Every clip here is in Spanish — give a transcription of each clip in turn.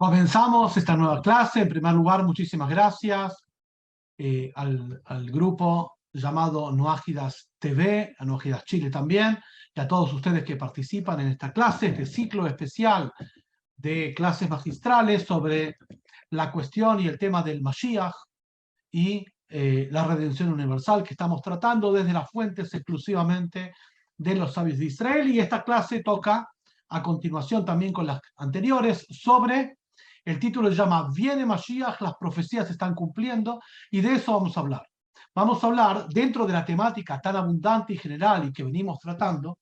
Comenzamos esta nueva clase. En primer lugar, muchísimas gracias al grupo llamado Noágidas TV, a Noágidas Chile también, y a todos ustedes que participan en esta clase, este ciclo especial de clases magistrales sobre la cuestión y el tema del Mashiach y la redención universal que estamos tratando desde las fuentes exclusivamente de los sabios de Israel. Y esta clase toca a continuación también con las anteriores sobre... El título se llama Viene Mashiach, las profecías se están cumpliendo, y de eso vamos a hablar. Vamos a hablar dentro de la temática tan abundante y general y que venimos tratando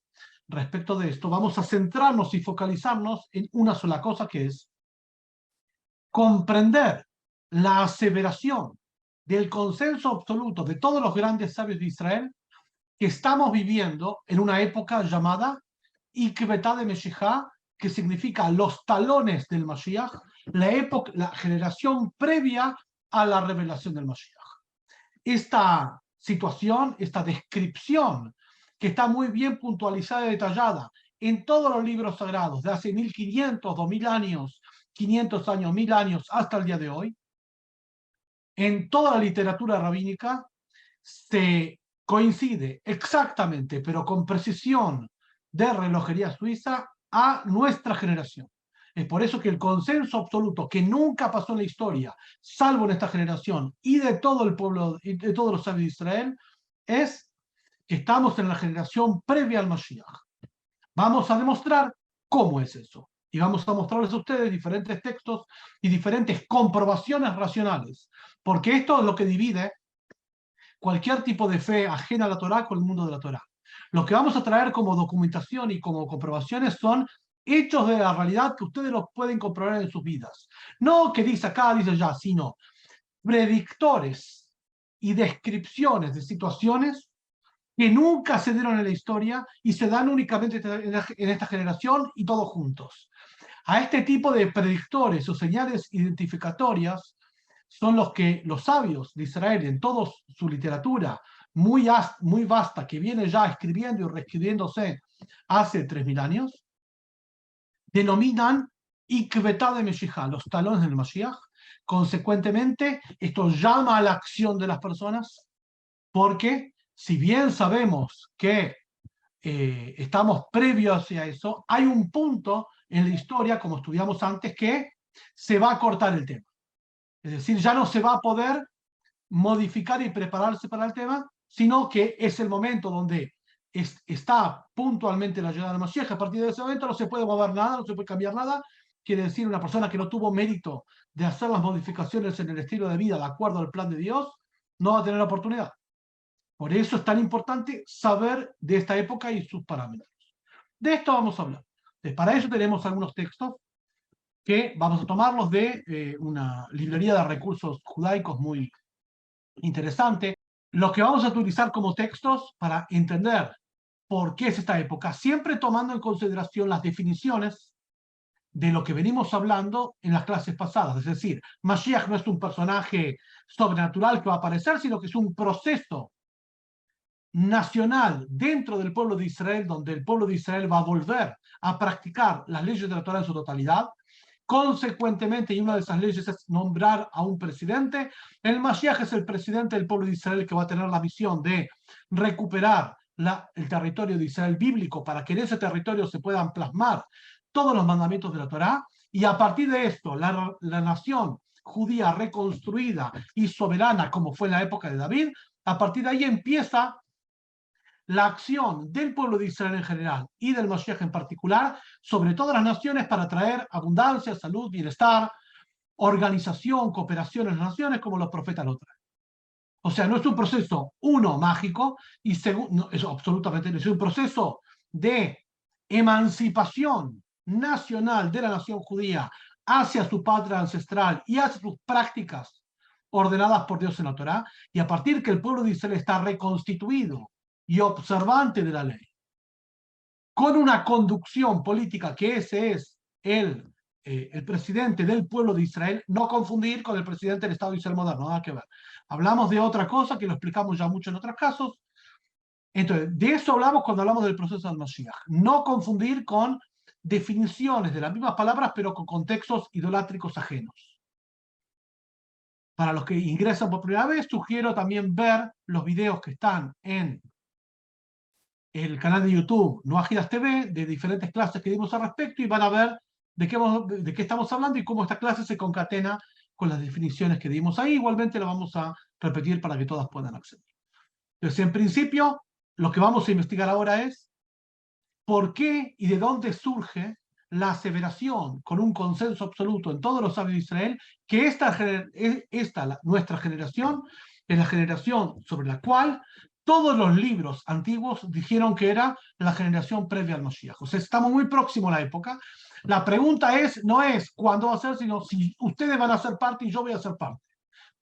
respecto de esto. Vamos a centrarnos y focalizarnos en una sola cosa, que es comprender la aseveración del consenso absoluto de todos los grandes sabios de Israel que estamos viviendo en una época llamada Ikvetá de Meshijá, que significa los talones del Mashiach, la generación previa a la revelación del Mashiach. Esta situación, esta descripción, que está muy bien puntualizada y detallada en todos los libros sagrados de hace 1500, 2000 años, 500 años, 1000 años, hasta el día de hoy, en toda la literatura rabínica, se coincide exactamente, pero con precisión de relojería suiza, a nuestra generación. Es por eso que el consenso absoluto, que nunca pasó en la historia, salvo en esta generación, y de todo el pueblo, y de todos los sabios de Israel, es que estamos en la generación previa al Mashiach. Vamos a demostrar cómo es eso. Y vamos a mostrarles a ustedes diferentes textos y diferentes comprobaciones racionales. Porque esto es lo que divide cualquier tipo de fe ajena a la Torá con el mundo de la Torá. Lo que vamos a traer como documentación y como comprobaciones son hechos de la realidad que ustedes los pueden comprobar en sus vidas. No que dice acá, dice allá, sino predictores y descripciones de situaciones que nunca se dieron en la historia y se dan únicamente en esta generación y todos juntos. A este tipo de predictores o señales identificatorias son los que los sabios de Israel, en toda su literatura muy vasta, que viene ya escribiendo y reescribiéndose hace 3000 años, denominan Ikvetá de Meshijá, los talones del Mashiach. Consecuentemente, esto llama a la acción de las personas, porque si bien sabemos que estamos previos hacia eso, hay un punto en la historia, como estudiamos antes, que se va a cortar el tema. Es decir, ya no se va a poder modificar y prepararse para el tema, sino que es el momento donde está puntualmente la llegada del Mashiach. A partir de ese momento no se puede mover nada, no se puede cambiar nada. Quiere decir, una persona que no tuvo mérito de hacer las modificaciones en el estilo de vida de acuerdo al plan de Dios, no va a tener oportunidad. Por eso es tan importante saber de esta época y sus parámetros. De esto vamos a hablar. Entonces, para eso tenemos algunos textos que vamos a tomarlos de una librería de recursos judaicos muy interesante. Lo que vamos a utilizar como textos para entender por qué es esta época, siempre tomando en consideración las definiciones de lo que venimos hablando en las clases pasadas. Es decir, Mashiach no es un personaje sobrenatural que va a aparecer, sino que es un proceso nacional dentro del pueblo de Israel, donde el pueblo de Israel va a volver a practicar las leyes de la Torá en su totalidad. Consecuentemente, y una de esas leyes es nombrar a un presidente. El Mashiach es el presidente del pueblo de Israel, que va a tener la misión de recuperar el territorio de Israel bíblico, para que en ese territorio se puedan plasmar todos los mandamientos de la Torá, y a partir de esto la nación judía reconstruida y soberana, como fue en la época de David, a partir de ahí empieza la acción del pueblo de Israel en general y del Mashiach en particular sobre todas las naciones, para traer abundancia, salud, bienestar, organización, cooperación en las naciones, como los profetas lo traen. O sea, no es un proceso, uno, mágico, y segundo, no, eso absolutamente no, es un proceso de emancipación nacional de la nación judía hacia su patria ancestral y hacia sus prácticas ordenadas por Dios en la Torá, y a partir que el pueblo de Israel está reconstituido y observante de la ley, con una conducción política, que ese es el presidente del pueblo de Israel, no confundir con el presidente del Estado de Israel moderno, nada que ver. Hablamos de otra cosa que lo explicamos ya mucho en otros casos. Entonces, de eso hablamos cuando hablamos del proceso del Mashiach. No confundir con definiciones de las mismas palabras, pero con contextos idolátricos ajenos. Para los que ingresan por primera vez, sugiero también ver los videos que están en el canal de YouTube No Agidas TV, de diferentes clases que dimos al respecto, y van a ver de qué estamos hablando y cómo esta clase se concatena con las definiciones que dimos ahí. Igualmente la vamos a repetir para que todas puedan acceder. Entonces, en principio, lo que vamos a investigar ahora es por qué y de dónde surge la aseveración con un consenso absoluto en todos los sabios de Israel que nuestra generación, es la generación sobre la cual todos los libros antiguos dijeron que era la generación previa al Mashiach. O sea, estamos muy próximos a la época. La pregunta no es cuándo va a ser, sino si ustedes van a ser parte y yo voy a ser parte.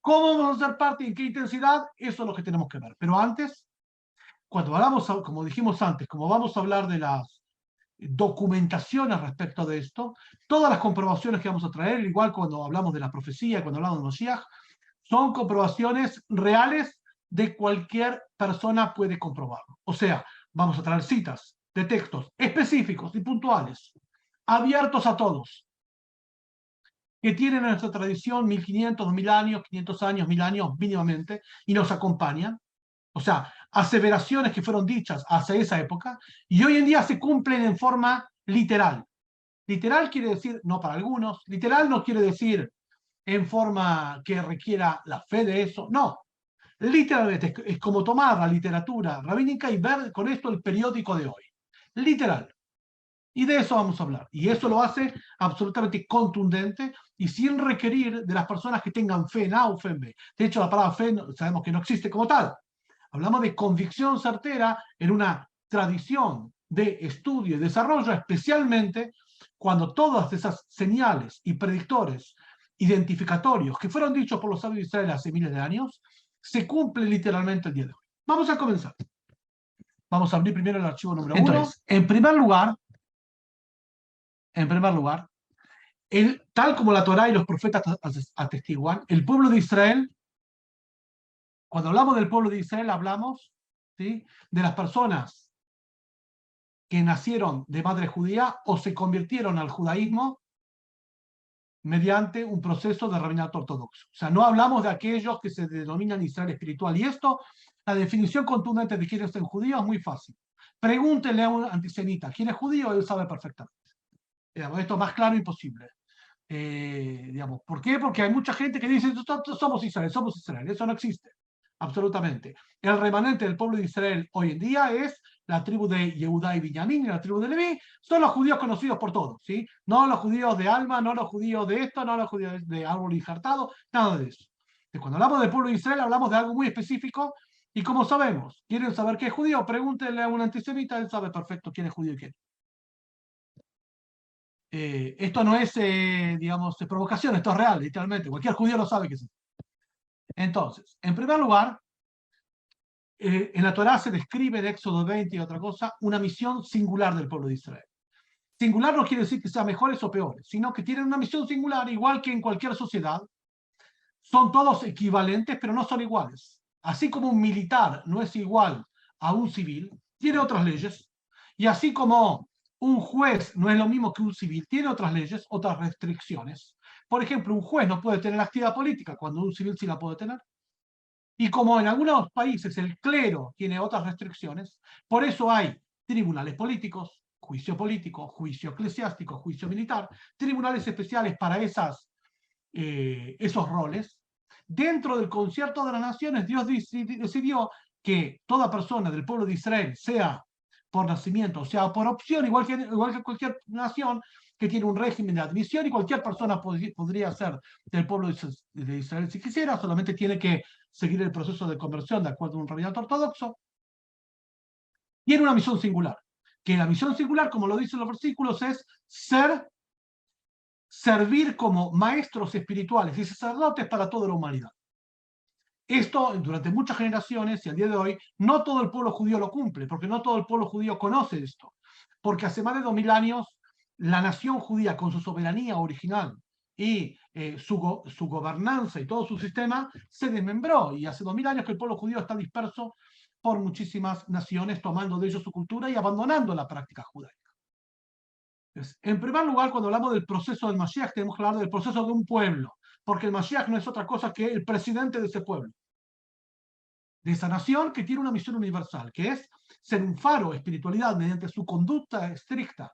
¿Cómo vamos a ser parte y en qué intensidad? Eso es lo que tenemos que ver. Pero antes, cuando hablamos, como dijimos antes, como vamos a hablar de las documentaciones respecto de esto, todas las comprobaciones que vamos a traer, igual cuando hablamos de la profecía, cuando hablamos de Moshiach, son comprobaciones reales de cualquier persona puede comprobarlo. O sea, vamos a traer citas de textos específicos y puntuales, abiertos a todos, que tienen en nuestra tradición 1500, 2000 años, 500 años, 1000 años mínimamente, y nos acompañan. O sea, aseveraciones que fueron dichas hacia esa época y hoy en día se cumplen en forma literal. Literal quiere decir, no para algunos, literal no quiere decir en forma que requiera la fe de eso, no. Literalmente es como tomar la literatura rabínica y ver con esto el periódico de hoy. Literal. Y de eso vamos a hablar. Y eso lo hace absolutamente contundente y sin requerir de las personas que tengan fe en A o fe en B. De hecho, la palabra fe sabemos que no existe como tal. Hablamos de convicción certera en una tradición de estudio y desarrollo, especialmente cuando todas esas señales y predictores identificatorios que fueron dichos por los sabios de Israel hace miles de años, se cumplen literalmente el día de hoy. Vamos a comenzar. Vamos a abrir primero el archivo número 1. Entonces, en primer lugar, tal como la Torá y los profetas atestiguan, el pueblo de Israel, cuando hablamos del pueblo de Israel, hablamos, ¿sí?, de las personas que nacieron de madre judía o se convirtieron al judaísmo mediante un proceso de rabinato ortodoxo. O sea, no hablamos de aquellos que se denominan Israel espiritual. Y esto, la definición contundente de quién es el judío es muy fácil. Pregúntenle a un antisemita quién es judío, él sabe perfectamente. Esto es más claro imposible. ¿Por qué? Porque hay mucha gente que dice somos Israel. Eso no existe, absolutamente. El remanente del pueblo de Israel hoy en día es la tribu de Yehudá y Binyamin, y la tribu de Leví, son los judíos conocidos por todos, ¿sí? No los judíos de Alma, no los judíos de esto, no los judíos de árbol injertado, nada de eso. Entonces, cuando hablamos del pueblo de Israel, hablamos de algo muy específico, y como sabemos, ¿quieren saber qué es judío? Pregúntenle a un antisemita, él sabe perfecto quién es judío y quién. Esto no es, digamos, provocación, esto es real, literalmente. Cualquier judío lo sabe que sí. Entonces, en primer lugar, en la Torá se describe en Éxodo 20 y otra cosa, una misión singular del pueblo de Israel. Singular no quiere decir que sean mejores o peores, sino que tienen una misión singular, igual que en cualquier sociedad. Son todos equivalentes, pero no son iguales. Así como un militar no es igual a un civil, tiene otras leyes, y así como un juez no es lo mismo que un civil, tiene otras leyes, otras restricciones. Por ejemplo, un juez no puede tener actividad política cuando un civil sí la puede tener. Y como en algunos países el clero tiene otras restricciones, por eso hay tribunales políticos, juicio político, juicio eclesiástico, juicio militar, tribunales especiales para esos roles. Dentro del concierto de las naciones, Dios decidió que toda persona del pueblo de Israel, sea por nacimiento, sea por opción, igual que cualquier nación que tiene un régimen de admisión, y cualquier persona podría ser del pueblo de Israel si quisiera, solamente tiene que seguir el proceso de conversión de acuerdo a un rabinato ortodoxo. Tiene una misión singular, que la misión singular, como lo dicen los versículos, es servir como maestros espirituales y sacerdotes para toda la humanidad. Esto durante muchas generaciones y al día de hoy no todo el pueblo judío lo cumple, porque no todo el pueblo judío conoce esto, porque hace más de 2000 años la nación judía con su soberanía original y su gobernanza y todo su sistema se desmembró, y hace 2000 años que el pueblo judío está disperso por muchísimas naciones, tomando de ellos su cultura y abandonando la práctica judaica. Entonces, en primer lugar, cuando hablamos del proceso del Mashiach, tenemos que hablar del proceso de un pueblo, porque el Mashiach no es otra cosa que el presidente de ese pueblo, de esa nación que tiene una misión universal, que es ser un faro de espiritualidad mediante su conducta estricta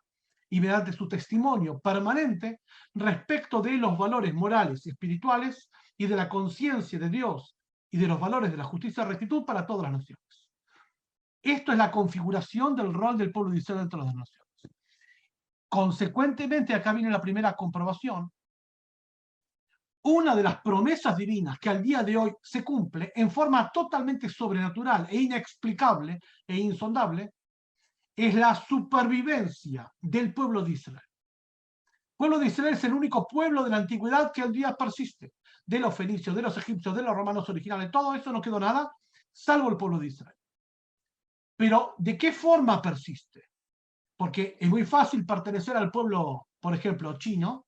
y mediante su testimonio permanente respecto de los valores morales y espirituales y de la conciencia de Dios y de los valores de la justicia y rectitud para todas las naciones. Esto es la configuración del rol del pueblo de Israel entre las naciones. Consecuentemente, acá viene la primera comprobación. Una de las promesas divinas que al día de hoy se cumple en forma totalmente sobrenatural e inexplicable e insondable es la supervivencia del pueblo de Israel. El pueblo de Israel es el único pueblo de la antigüedad que al día persiste. De los fenicios, de los egipcios, de los romanos originales, todo eso no quedó nada, salvo el pueblo de Israel. Pero, ¿de qué forma persiste? Porque es muy fácil pertenecer al pueblo, por ejemplo, chino,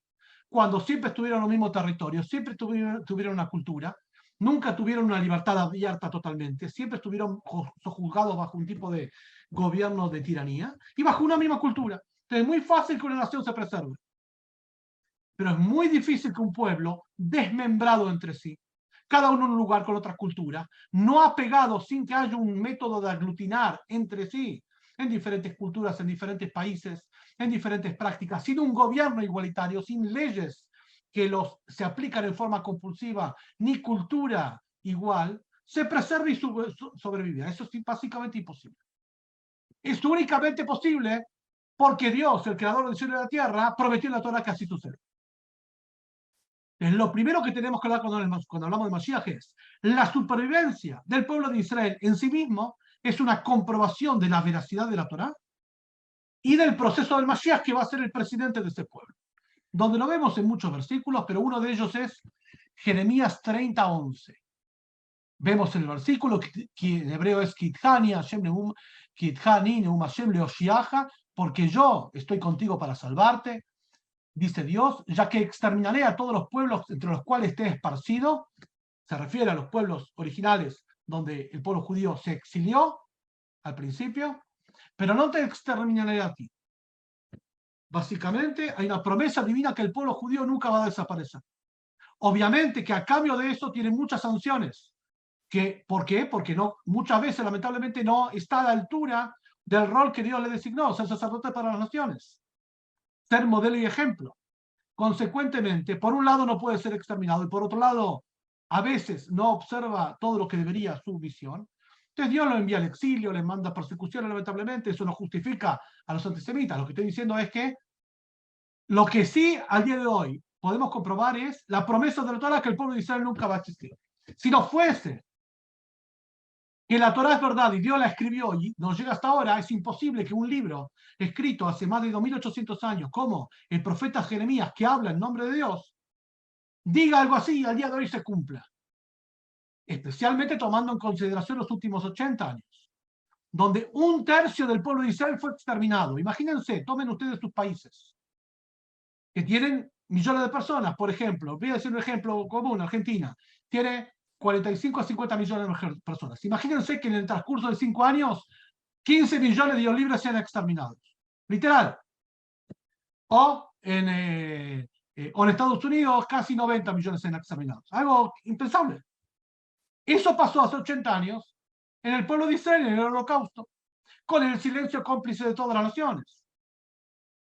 cuando siempre estuvieron en los mismos territorios, siempre tuvieron una cultura, nunca tuvieron una libertad abierta totalmente, siempre estuvieron sojuzgados bajo un tipo de gobierno de tiranía y bajo una misma cultura. Entonces es muy fácil que una nación se preserve, pero es muy difícil que un pueblo desmembrado entre sí, cada uno en un lugar con otra cultura, no apegado sin que haya un método de aglutinar entre sí, en diferentes culturas, en diferentes países, en diferentes prácticas, sin un gobierno igualitario, sin leyes que se aplican en forma compulsiva, ni cultura igual, se preserva y sobrevive. Eso es básicamente imposible. Es únicamente posible porque Dios, el creador del cielo y de la tierra, prometió en la Torah que así sucede. Lo primero que tenemos que hablar cuando hablamos de Mashiach es la supervivencia del pueblo de Israel en sí mismo es una comprobación de la veracidad de la Torá y del proceso del Mashiach que va a ser el presidente de este pueblo, donde lo vemos en muchos versículos, pero uno de ellos es Jeremías 30:11. Vemos el versículo que en hebreo es Kithani Neum Hashem Leoshiacha, porque yo estoy contigo para salvarte, dice Dios, ya que exterminaré a todos los pueblos entre los cuales esté esparcido. Se refiere a los pueblos originales donde el pueblo judío se exilió al principio, pero no te exterminaré a ti. Básicamente hay una promesa divina que el pueblo judío nunca va a desaparecer. Obviamente que a cambio de eso tiene muchas sanciones. ¿Por qué? Porque muchas veces lamentablemente no está a la altura del rol que Dios le designó, ser sacerdote para las naciones, ser modelo y ejemplo. Consecuentemente, por un lado no puede ser exterminado y por otro lado, a veces no observa todo lo que debería su misión. Entonces Dios lo envía al exilio, le manda persecución lamentablemente, eso no justifica a los antisemitas. Lo que estoy diciendo es que lo que sí al día de hoy podemos comprobar es la promesa de la Torah que el pueblo de Israel nunca va a existir. Si no fuese que la Torah es verdad y Dios la escribió y nos llega hasta ahora, es imposible que un libro escrito hace más de 2800 años, como el profeta Jeremías, que habla en nombre de Dios, diga algo así y al día de hoy se cumpla. Especialmente tomando en consideración los últimos 80 años, donde 1/3 del pueblo de Israel fue exterminado. Imagínense, tomen ustedes sus países, que tienen millones de personas, por ejemplo, voy a decir un ejemplo común, Argentina, tiene 45 a 50 millones de personas. Imagínense que en el transcurso de 5 años, 15 millones de libres sean exterminados. Literal. O en Estados Unidos, casi 90 millones sean exterminados. Algo impensable. Eso pasó hace 80 años en el pueblo de Israel, en el Holocausto, con el silencio cómplice de todas las naciones.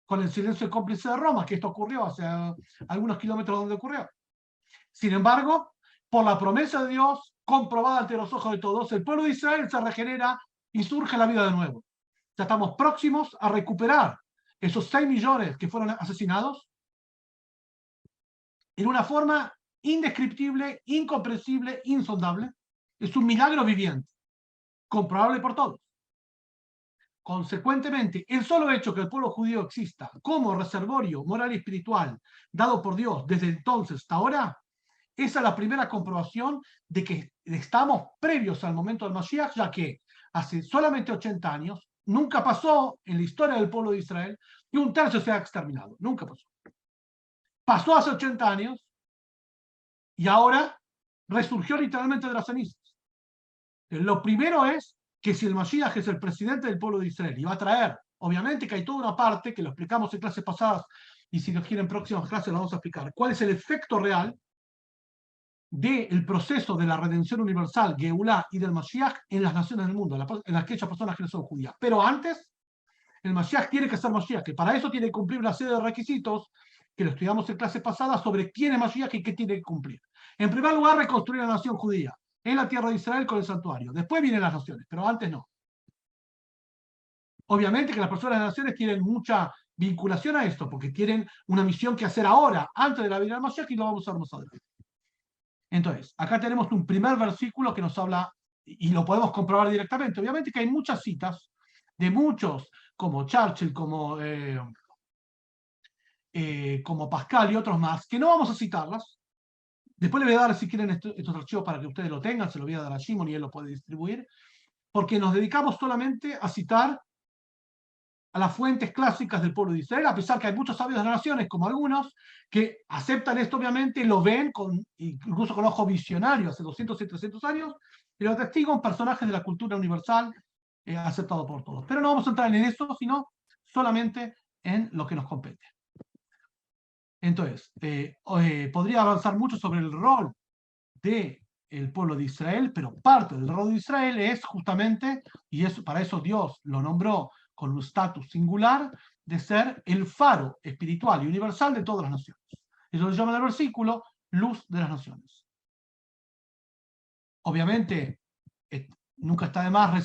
Con el silencio cómplice de Roma, que esto ocurrió hace algunos kilómetros donde ocurrió. Sin embargo, por la promesa de Dios, comprobada ante los ojos de todos, el pueblo de Israel se regenera y surge la vida de nuevo. Ya estamos próximos a recuperar esos 6 millones que fueron asesinados en una forma indescriptible, incomprensible, insondable. Es un milagro viviente, comprobable por todos. Consecuentemente, el solo hecho que el pueblo judío exista como reservorio moral y espiritual dado por Dios desde entonces hasta ahora, esa es la primera comprobación de que estamos previos al momento del Mashiach, ya que hace solamente 80 años nunca pasó en la historia del pueblo de Israel que 1/3 sea exterminado. Nunca pasó. Pasó hace 80 años y ahora resurgió literalmente de las cenizas. Lo primero es que si el Mashiach es el presidente del pueblo de Israel y va a traer, Obviamente que hay toda una parte que lo explicamos en clases pasadas, y si nos quieren próximas clases lo vamos a explicar. ¿Cuál es el efecto real del proceso de la redención universal, Geulá y del Mashiach en las naciones del mundo, en aquellas personas que no son judías? Pero antes, el Mashiach tiene que ser Mashiach, que para eso tiene que cumplir una serie de requisitos que lo estudiamos en clases pasadas sobre quién es Mashiach y qué tiene que cumplir. En primer lugar, reconstruir la nación judía en la tierra de Israel con el santuario. Después vienen las naciones, pero antes no. Obviamente que las personas de las naciones tienen mucha vinculación a esto, porque tienen una misión que hacer ahora, antes de la venida del Mashiach, y lo vamos a ver más adelante. Entonces, acá tenemos un primer versículo que nos habla, y lo podemos comprobar directamente. Obviamente que hay muchas citas de muchos, como Churchill, como Pascal y otros más, que no vamos a citarlas. Después le voy a dar, si quieren, estos archivos para que ustedes lo tengan, se lo voy a dar a Shimon y él lo puede distribuir, porque nos dedicamos solamente a citar a las fuentes clásicas del pueblo de Israel, a pesar que hay muchos sabios de las naciones, como algunos, que aceptan esto, obviamente, lo ven, incluso con ojos visionarios, hace 200 y 300 años, y lo atestiguan personajes de la cultura universal aceptado por todos. Pero no vamos a entrar en eso, sino solamente en lo que nos compete. Entonces, podría avanzar mucho sobre el rol del pueblo de Israel, pero parte del rol de Israel es justamente, y para eso Dios lo nombró con un estatus singular, de ser el faro espiritual y universal de todas las naciones. Eso lo llama en el versículo luz de las naciones. Obviamente, nunca está de más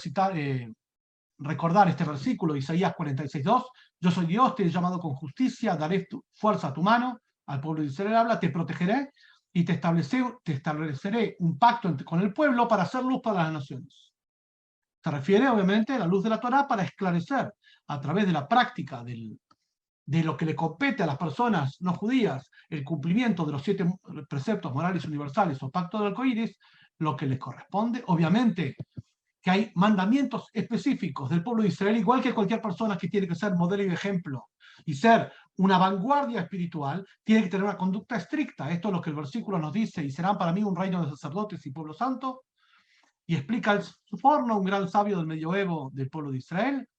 recordar este versículo, Isaías 46:2, yo soy Dios, te he llamado con justicia, daré fuerza a tu mano, al pueblo de Israel habla, te protegeré y te estableceré un pacto con el pueblo para hacer luz para las naciones. Se refiere obviamente a la luz de la Torá para esclarecer a través de la práctica de lo que le compete a las personas no judías, el cumplimiento de los 7 preceptos morales universales o pacto del arcoíris, lo que les corresponde. Obviamente que hay mandamientos específicos del pueblo de Israel, igual que cualquier persona que tiene que ser modelo y ejemplo y ser una vanguardia espiritual, tiene que tener una conducta estricta. Esto es lo que el versículo nos dice, y serán para mí un reino de sacerdotes y pueblo santo, y explica el Sforno, un gran sabio del medioevo del pueblo de Israel,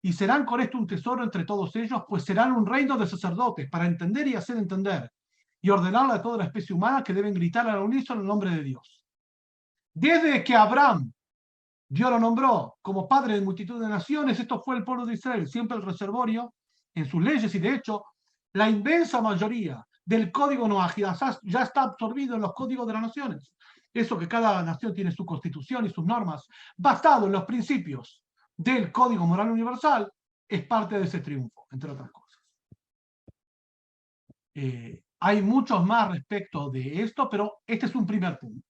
y serán con esto un tesoro entre todos ellos, pues serán un reino de sacerdotes para entender y hacer entender, y ordenarle a toda la especie humana que deben gritar al unísono el nombre de Dios. Desde que Abraham Dios lo nombró como padre de multitud de naciones, esto fue el pueblo de Israel, siempre el reservorio en sus leyes, y de hecho la inmensa mayoría del código Noaj ya está absorbido en los códigos de las naciones. Eso que cada nación tiene su constitución y sus normas, basado en los principios del código moral universal, es parte de ese triunfo, entre otras cosas. Hay muchos más respecto de esto, pero este es un primer punto.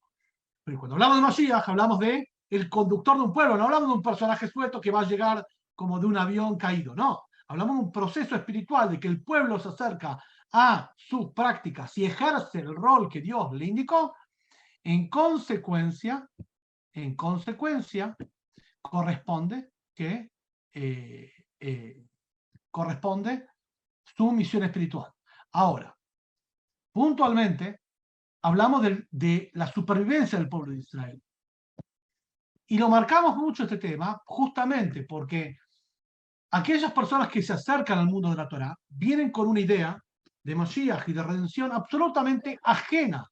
Pero cuando hablamos de Mashiach, hablamos de el conductor de un pueblo, no hablamos de un personaje suelto que va a llegar como de un avión caído, no. Hablamos de un proceso espiritual, de que el pueblo se acerca a sus prácticas y ejerce el rol que Dios le indicó. En consecuencia, corresponde corresponde su misión espiritual. Ahora, puntualmente, hablamos de la supervivencia del pueblo de Israel. Y lo marcamos mucho este tema justamente porque aquellas personas que se acercan al mundo de la Torá vienen con una idea de Mashiach y de redención absolutamente ajena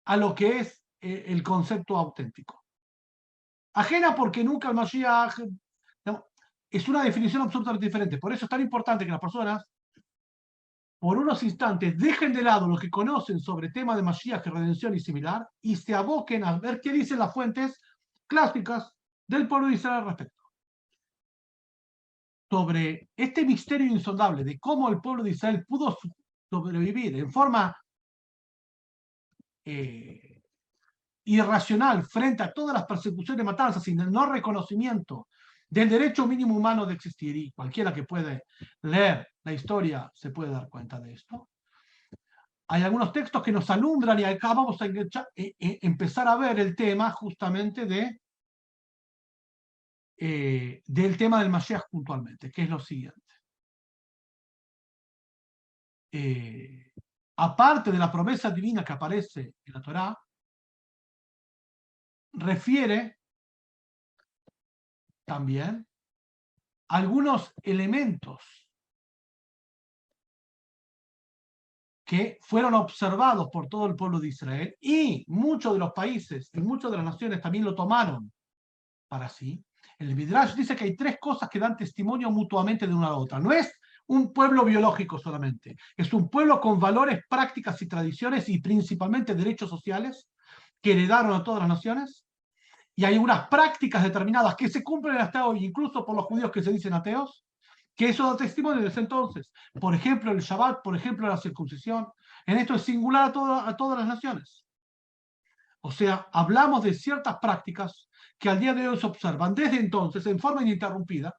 a lo que es el concepto auténtico. Ajena porque nunca el Mashiach, no, es una definición absolutamente diferente. Por eso es tan importante que las personas por unos instantes dejen de lado lo que conocen sobre tema de Mashiach, redención y similar, y se aboquen a ver qué dicen las fuentes clásicas del pueblo de Israel al respecto. Sobre este misterio insondable de cómo el pueblo de Israel pudo sobrevivir en forma irracional frente a todas las persecuciones y matanzas sin el no reconocimiento del derecho mínimo humano de existir, y cualquiera que puede leer la historia se puede dar cuenta de esto. Hay algunos textos que nos alumbran y acá vamos a empezar a ver el tema justamente del tema del Mashiach puntualmente, que es lo siguiente. Aparte de la promesa divina que aparece en la Torá, refiere también algunos elementos que fueron observados por todo el pueblo de Israel, y muchos de los países y muchas de las naciones también lo tomaron para sí. El Midrash dice que hay tres cosas que dan testimonio mutuamente de una a la otra. No es un pueblo biológico solamente, es un pueblo con valores, prácticas y tradiciones, y principalmente derechos sociales que heredaron a todas las naciones. Y hay unas prácticas determinadas que se cumplen hasta hoy, incluso por los judíos que se dicen ateos, que eso da testimonio desde entonces. Por ejemplo, el Shabbat, por ejemplo, la circuncisión. En esto es singular a todas las naciones. O sea, hablamos de ciertas prácticas que al día de hoy se observan desde entonces en forma ininterrumpida,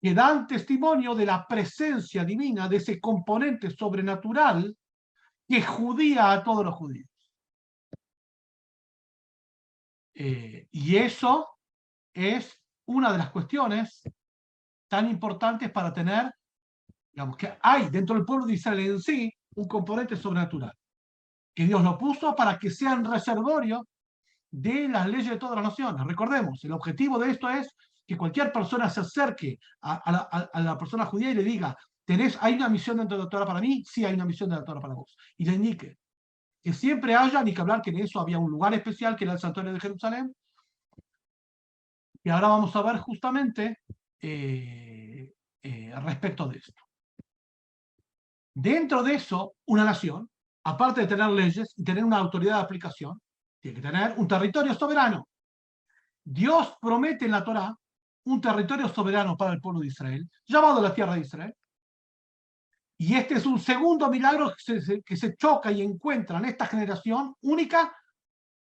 que dan testimonio de la presencia divina, de ese componente sobrenatural que judía a todos los judíos. Y eso es una de las cuestiones tan importantes para tener, digamos, que hay dentro del pueblo de Israel en sí un componente sobrenatural, que Dios lo puso para que sean reservorio de las leyes de todas las naciones. Recordemos, el objetivo de esto es que cualquier persona se acerque a la persona judía y le diga, ¿hay una misión dentro de la Torah para mí? Sí, hay una misión de la Torah para vos. Y le indique que siempre haya, ni que hablar que en eso había un lugar especial que era el santuario de Jerusalén, y ahora vamos a ver justamente respecto de esto. Dentro de eso, una nación, aparte de tener leyes y tener una autoridad de aplicación, tiene que tener un territorio soberano. Dios promete en la Torá un territorio soberano para el pueblo de Israel, llamado la tierra de Israel. Y este es un segundo milagro que se choca y encuentra en esta generación única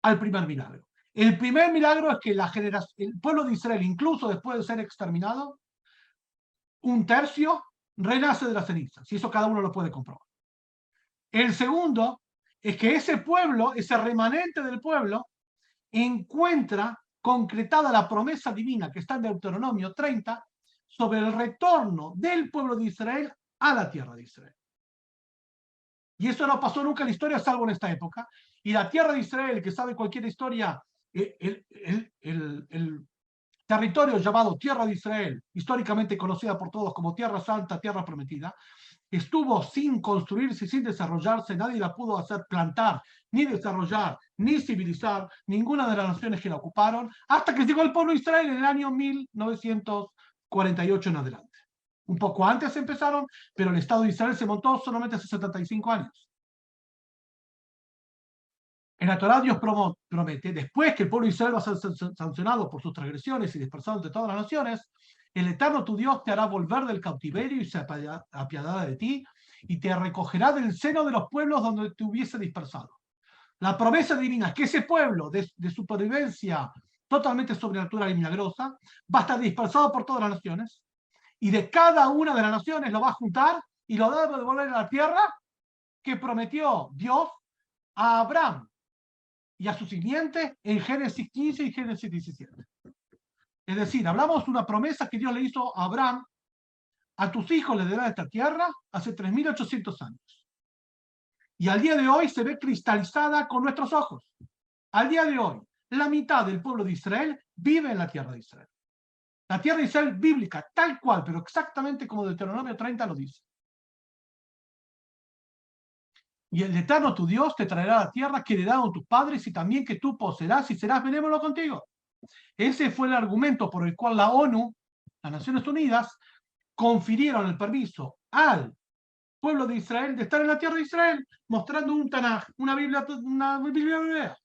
al primer milagro. El primer milagro es que el pueblo de Israel, incluso después de ser exterminado, un tercio renace de las cenizas. Y eso cada uno lo puede comprobar. El segundo es que ese pueblo, ese remanente del pueblo, encuentra concretada la promesa divina que está en Deuteronomio 30 sobre el retorno del pueblo de Israel a la tierra de Israel. Y eso no pasó nunca en la historia, salvo en esta época. Y la tierra de Israel, que sabe cualquier historia, el territorio llamado Tierra de Israel, históricamente conocida por todos como Tierra Santa, Tierra Prometida, estuvo sin construirse, sin desarrollarse, nadie la pudo hacer plantar, ni desarrollar, ni civilizar, ninguna de las naciones que la ocuparon, hasta que llegó el pueblo de Israel en el año 1948 en adelante. Un poco antes empezaron, pero el Estado de Israel se montó solamente hace 75 años. En la Torá Dios promete, después que el pueblo de Israel va a ser sancionado por sus transgresiones y dispersado entre todas las naciones, el Eterno tu Dios te hará volver del cautiverio y se apiadará de ti y te recogerá del seno de los pueblos donde te hubiese dispersado. La promesa divina es que ese pueblo de supervivencia totalmente sobrenatural y milagrosa va a estar dispersado por todas las naciones, y de cada una de las naciones lo va a juntar y lo va a devolver a la tierra que prometió Dios a Abraham y a su simiente en Génesis 15 y Génesis 17. Es decir, hablamos de una promesa que Dios le hizo a Abraham: a tus hijos les dará esta tierra hace 3.800 años. Y al día de hoy se ve cristalizada con nuestros ojos. Al día de hoy, la mitad del pueblo de Israel vive en la tierra de Israel. La tierra de Israel bíblica, tal cual, pero exactamente como Deuteronomio 30 lo dice. Y el Eterno tu Dios te traerá a la tierra que heredaron tus padres, y también que tú poseerás y serás benévolo contigo. Ese fue el argumento por el cual la ONU, las Naciones Unidas, confirieron el permiso al pueblo de Israel de estar en la tierra de Israel, mostrando un Tanaj, una Biblia hebrea.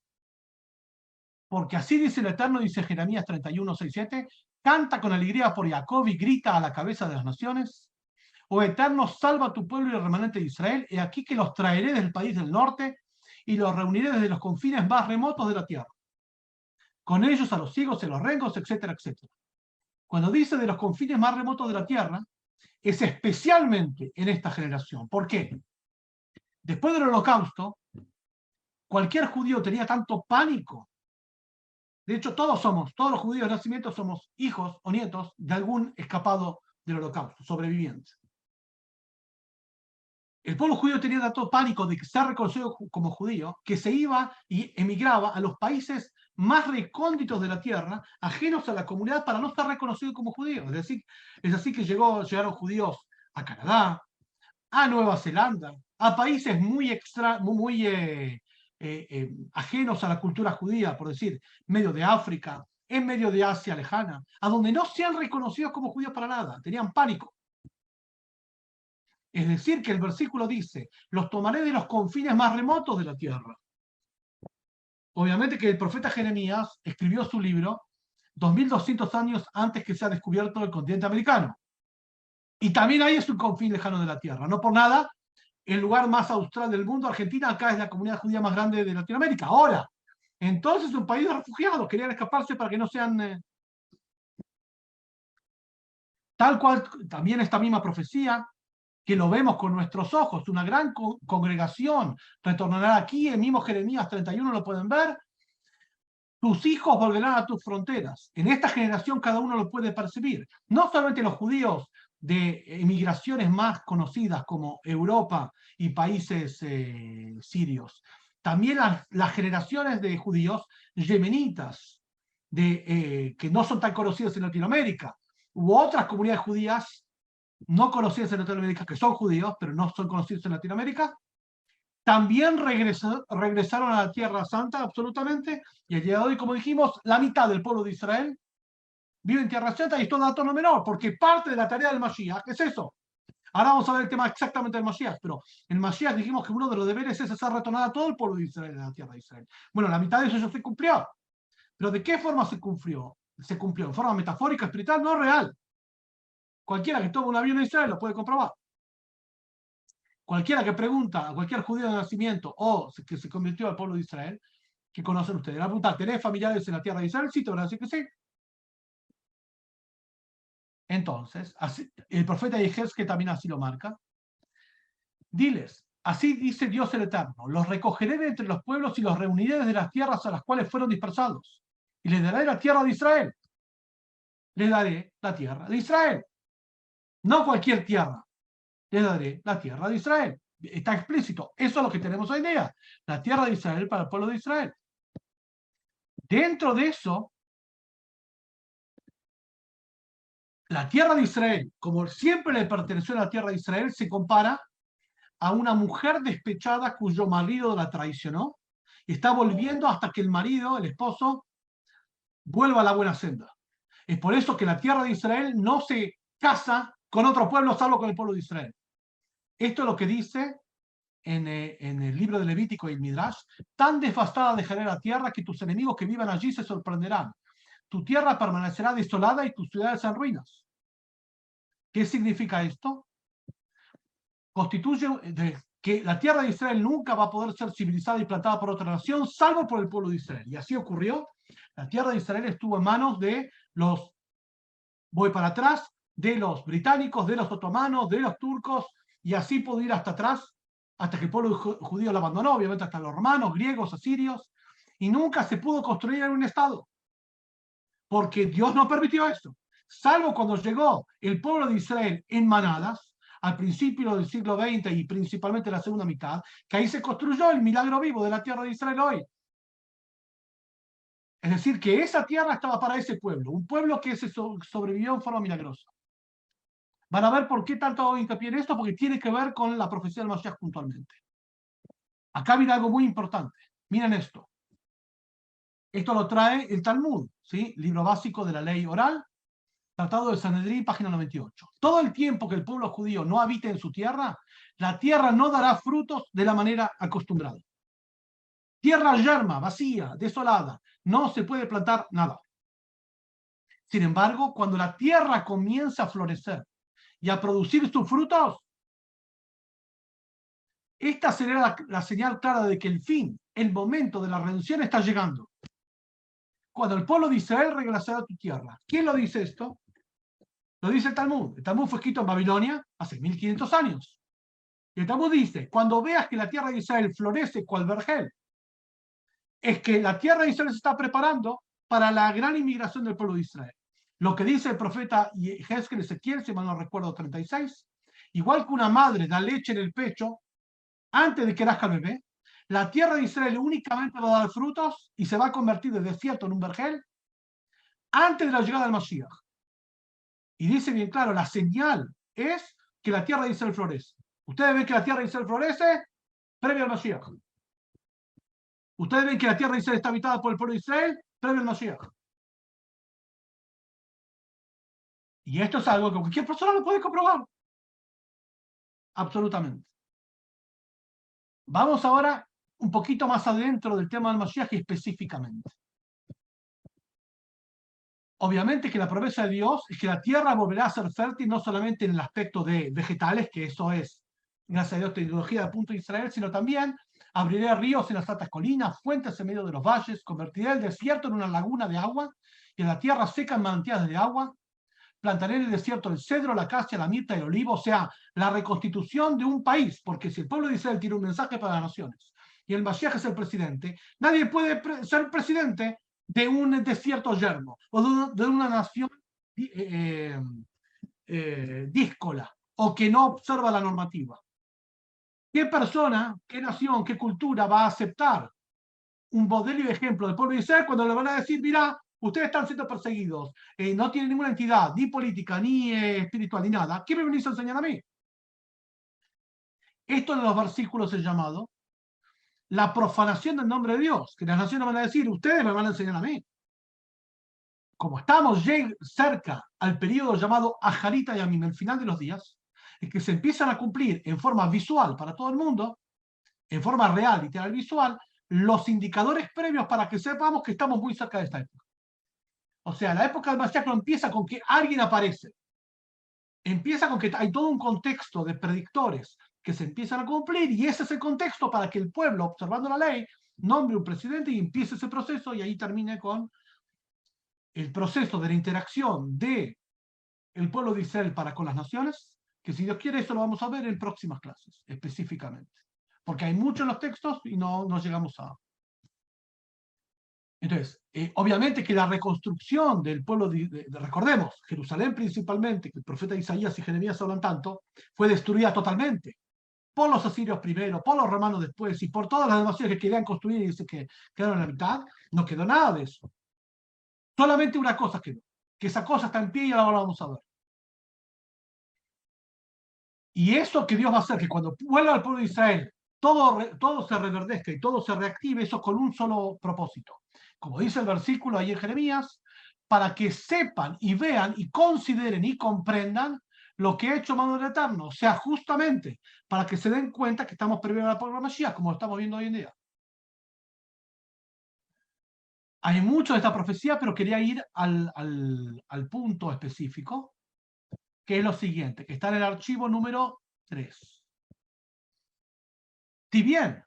Porque así dice el Eterno, dice Jeremías 31, 6, 7, canta con alegría por Jacob y grita a la cabeza de las naciones. Oh Eterno, salva a tu pueblo y el remanente de Israel, he aquí que los traeré del país del norte y los reuniré desde los confines más remotos de la tierra. Con ellos a los ciegos, a los rengos, etcétera, etcétera. Cuando dice de los confines más remotos de la tierra, es especialmente en esta generación. ¿Por qué? Después del Holocausto, cualquier judío tenía tanto pánico. De hecho, todos los judíos de nacimiento somos hijos o nietos de algún escapado del Holocausto, sobreviviente. El pueblo judío tenía tanto pánico de ser reconocido como judío que se iba y emigraba a los países más recónditos de la tierra, ajenos a la comunidad, para no estar reconocidos como judíos. Es así que llegaron judíos a Canadá, a Nueva Zelanda, a países muy ajenos a la cultura judía, por decir, medio de África, en medio de Asia lejana, a donde no sean reconocidos como judíos para nada, tenían pánico. Es decir, que el versículo dice, los tomaré de los confines más remotos de la tierra. Obviamente que el profeta Jeremías escribió su libro 2200 años antes que sea descubierto el continente americano. Y también ahí es un confín lejano de la tierra. No por nada, el lugar más austral del mundo, Argentina, acá es la comunidad judía más grande de Latinoamérica. Ahora, entonces un país de refugiados, querían escaparse para que no sean... tal cual, también esta misma profecía, que lo vemos con nuestros ojos, una gran congregación retornará aquí, el mismo Jeremías 31 lo pueden ver, tus hijos volverán a tus fronteras. En esta generación cada uno lo puede percibir. No solamente los judíos de emigraciones más conocidas como Europa y países sirios, también las generaciones de judíos yemenitas, que no son tan conocidos en Latinoamérica, u otras comunidades judías no conocidos en Latinoamérica, que son judíos, pero no son conocidos en Latinoamérica, también regresaron a la Tierra Santa absolutamente, y al día de hoy, como dijimos, la mitad del pueblo de Israel vive en Tierra Santa, y esto es un dato no menor, porque parte de la tarea del Mashiach es eso. Ahora vamos a ver el tema exactamente del Mashiach, pero el Mashiach dijimos que uno de los deberes es hacer retornar a todo el pueblo de Israel en la Tierra de Israel. Bueno, la mitad de eso ya se cumplió, pero ¿de qué forma se cumplió? Se cumplió en forma metafórica, espiritual, no real. Cualquiera que tome un avión en Israel lo puede comprobar. Cualquiera que pregunta a cualquier judío de nacimiento o que se convirtió al pueblo de Israel, que conocen ustedes, le va a preguntar, ¿tenés familiares en la tierra de Israel? Sí, te van a decir que sí. Entonces, el profeta Yehezkel, que también así lo marca, diles, así dice Dios el Eterno, los recogeré de entre los pueblos y los reuniré desde las tierras a las cuales fueron dispersados, y les daré la tierra de Israel. Les daré la tierra de Israel. No cualquier tierra. Les daré la tierra de Israel. Está explícito. Eso es lo que tenemos hoy en día. La tierra de Israel para el pueblo de Israel. Dentro de eso, la tierra de Israel, como siempre le perteneció a la tierra de Israel, se compara a una mujer despechada cuyo marido la traicionó y está volviendo hasta que el marido, el esposo, vuelva a la buena senda. Es por eso que la tierra de Israel no se casa con otro pueblo salvo con el pueblo de Israel. Esto es lo que dice en el libro de Levítico y el Midrash: tan devastada dejaré la tierra que tus enemigos que vivan allí se sorprenderán. Tu tierra permanecerá desolada y tus ciudades en ruinas. ¿Qué significa esto? Constituye que la tierra de Israel nunca va a poder ser civilizada y plantada por otra nación, salvo por el pueblo de Israel. Y así ocurrió. La tierra de Israel estuvo en manos de los, voy para atrás, de los británicos, de los otomanos, de los turcos, y así pudo ir hasta atrás, hasta que el pueblo judío lo abandonó, obviamente hasta los romanos, griegos, asirios, y nunca se pudo construir en un estado, porque Dios no permitió esto, salvo cuando llegó el pueblo de Israel en manadas, al principio del siglo XX y principalmente en la segunda mitad, que ahí se construyó el milagro vivo de la tierra de Israel hoy. Es decir, que esa tierra estaba para ese pueblo, un pueblo que se sobrevivió en forma milagrosa. Van a ver por qué tanto hago hincapié en esto, porque tiene que ver con la profecía del Mashiach puntualmente. Acá viene algo muy importante. Miren esto. Esto lo trae el Talmud, ¿sí? Libro básico de la ley oral, Tratado de Sanedrín, página 98. Todo el tiempo que el pueblo judío no habite en su tierra, la tierra no dará frutos de la manera acostumbrada. Tierra yerma, vacía, desolada, no se puede plantar nada. Sin embargo, cuando la tierra comienza a florecer y a producir sus frutos, esta será la señal clara de que el fin, el momento de la redención está llegando. Cuando el pueblo de Israel regresará a tu tierra. ¿Quién lo dice esto? Lo dice el Talmud. El Talmud fue escrito en Babilonia hace 1500 años. Y el Talmud dice, cuando veas que la tierra de Israel florece cual vergel, es que la tierra de Israel se está preparando para la gran inmigración del pueblo de Israel. Lo que dice el profeta Yehezkel, Ezequiel, si mal no recuerdo, 36, igual que una madre da leche en el pecho antes de que nazca el bebé, La tierra de Israel únicamente va a dar frutos y se va a convertir de desierto en un vergel antes de la llegada del Mashiach. Y dice bien claro, la señal es que la tierra de Israel florece. Ustedes ven que la tierra de Israel florece previo al Mashiach. Ustedes ven que la tierra de Israel está habitada por el pueblo de Israel previo al Mashiach. Y esto es algo que cualquier persona lo puede comprobar. Absolutamente. Vamos ahora un poquito más adentro del tema del Mashiach específicamente. Obviamente que la promesa de Dios es que la tierra volverá a ser fértil no solamente en el aspecto de vegetales, que eso es, gracias a Dios, tecnología de punto de Israel, sino también abriré ríos en las altas colinas, fuentes en medio de los valles, convertiré el desierto en una laguna de agua y en la tierra seca en manantiales de agua. Plantaré en el desierto el cedro, la acacia, la mirta y el olivo, o sea, la reconstitución de un país, porque si el pueblo de Israel tiene un mensaje para las naciones y el Mashiach es el presidente, nadie puede ser presidente de un desierto yermo o de una nación díscola o que no observa la normativa. ¿Qué persona, qué nación, qué cultura va a aceptar un modelo y ejemplo del pueblo de Israel cuando le van a decir, mira, ustedes están siendo perseguidos, no tienen ninguna entidad, ni política, ni espiritual, ni nada? ¿Qué me venís a enseñar a mí? Esto en los versículos es llamado la profanación del nombre de Dios, que las naciones van a decir, ustedes me van a enseñar a mí. Como estamos cerca al periodo llamado Ajarita y Amim, el final de los días, es que se empiezan a cumplir en forma visual para todo el mundo, en forma real, literal, visual, los indicadores previos para que sepamos que estamos muy cerca de esta época. O sea, la época del Mashiach no empieza con que alguien aparece. Empieza con que hay todo un contexto de predictores que se empiezan a cumplir y ese es el contexto para que el pueblo, observando la ley, nombre un presidente y empiece ese proceso y ahí termine con el proceso de la interacción de el pueblo de Israel para con las naciones, que si Dios quiere eso lo vamos a ver en próximas clases, específicamente. Porque hay mucho en los textos y no llegamos a... Entonces, obviamente que la reconstrucción del pueblo, recordemos, Jerusalén principalmente, que el profeta Isaías y Jeremías hablan tanto, fue destruida totalmente por los asirios primero, por los romanos después y por todas las naciones que querían construir y que quedaron en la mitad. No quedó nada de eso. Solamente una cosa quedó, que esa cosa está en pie y ahora vamos a ver. Y eso que Dios va a hacer, que cuando vuelva al pueblo de Israel, todo se reverdezca y todo se reactive, eso con un solo propósito. Como dice el versículo ahí en Jeremías, para que sepan y vean y consideren y comprendan lo que ha hecho mano del Eterno. O sea, justamente para que se den cuenta que estamos previo a la programación, como lo estamos viendo hoy en día. Hay mucho de esta profecía, pero quería ir al punto específico, que es lo siguiente, que está en el archivo número 3. Si bien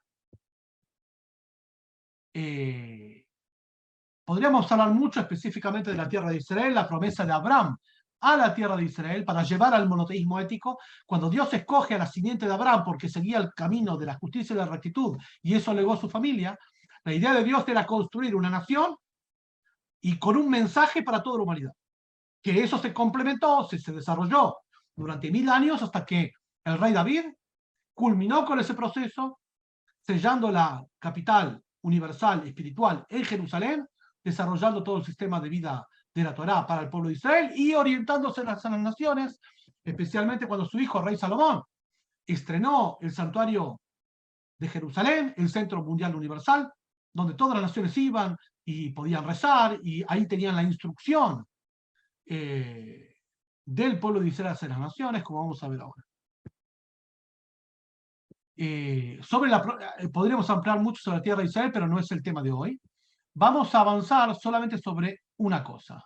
podríamos hablar mucho específicamente de la tierra de Israel, la promesa de Abraham a la tierra de Israel para llevar al monoteísmo ético, cuando Dios escoge a la simiente de Abraham porque seguía el camino de la justicia y la rectitud, y eso legó a su familia, la idea de Dios era construir una nación y con un mensaje para toda la humanidad. Que eso se complementó, se desarrolló durante 1000 años hasta que el rey David culminó con ese proceso, sellando la capital universal espiritual en Jerusalén, desarrollando todo el sistema de vida de la Torá para el pueblo de Israel y orientándose a las naciones, especialmente cuando su hijo, el rey Salomón, estrenó el santuario de Jerusalén, el centro mundial universal, donde todas las naciones iban y podían rezar, y ahí tenían la instrucción del pueblo de Israel hacia las naciones, como vamos a ver ahora. Podríamos ampliar mucho sobre la tierra de Israel, pero no es el tema de hoy. Vamos a avanzar solamente sobre una cosa.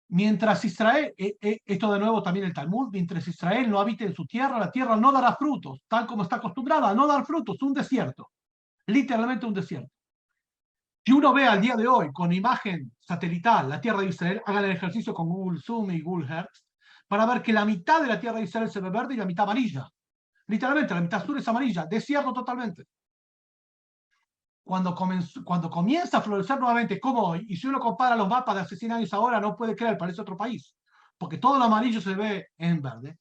Mientras Israel, esto de nuevo también el Talmud, mientras Israel no habite en su tierra, la tierra no dará frutos, tal como está acostumbrada a no dar frutos, un desierto, literalmente un desierto. Si uno ve al día de hoy con imagen satelital la tierra de Israel, hagan el ejercicio con Google Zoom y Google Earth para ver que la mitad de la tierra de Israel se ve verde y la mitad amarilla. Literalmente, la mitad sur es amarilla, desierto totalmente. Cuando comienza a florecer nuevamente, como hoy, y si uno compara los mapas de hace 100 años ahora, no puede creer, parece otro país, porque todo lo amarillo se ve en verde.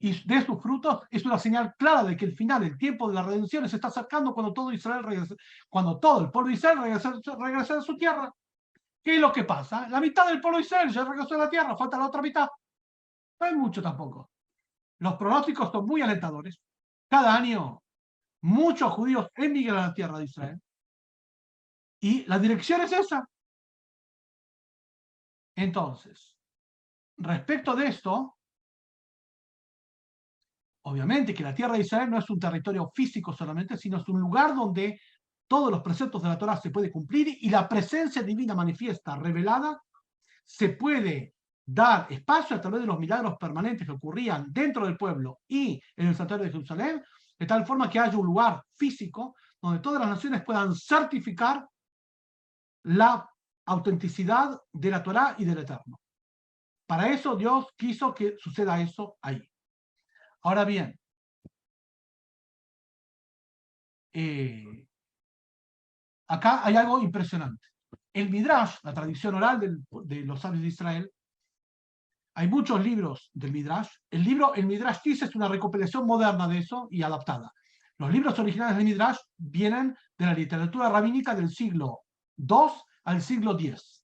y de sus frutos es una señal clara de que el final, el tiempo de la redención se está acercando cuando todo Israel regrese, cuando todo el pueblo de Israel regrese a su tierra. ¿Qué es lo que pasa? La mitad del pueblo de Israel ya regresó a la tierra, falta la otra mitad. No hay mucho tampoco. Los pronósticos son muy alentadores. Cada año muchos judíos emigran a la tierra de Israel. Y la dirección es esa. Entonces, respecto de esto, obviamente que la tierra de Israel no es un territorio físico solamente, sino es un lugar donde todos los preceptos de la Torá se puede cumplir y la presencia divina manifiesta, revelada, se puede dar espacio a través de los milagros permanentes que ocurrían dentro del pueblo y en el santuario de Jerusalén, de tal forma que haya un lugar físico donde todas las naciones puedan certificar la autenticidad de la Torá y del Eterno. Para eso Dios quiso que suceda eso ahí. Ahora bien, acá hay algo impresionante. El Midrash, la tradición oral de los sabios de Israel, hay muchos libros del Midrash. El Midrash dice es una recopilación moderna de eso y adaptada. Los libros originales del Midrash vienen de la literatura rabínica del siglo II al siglo X.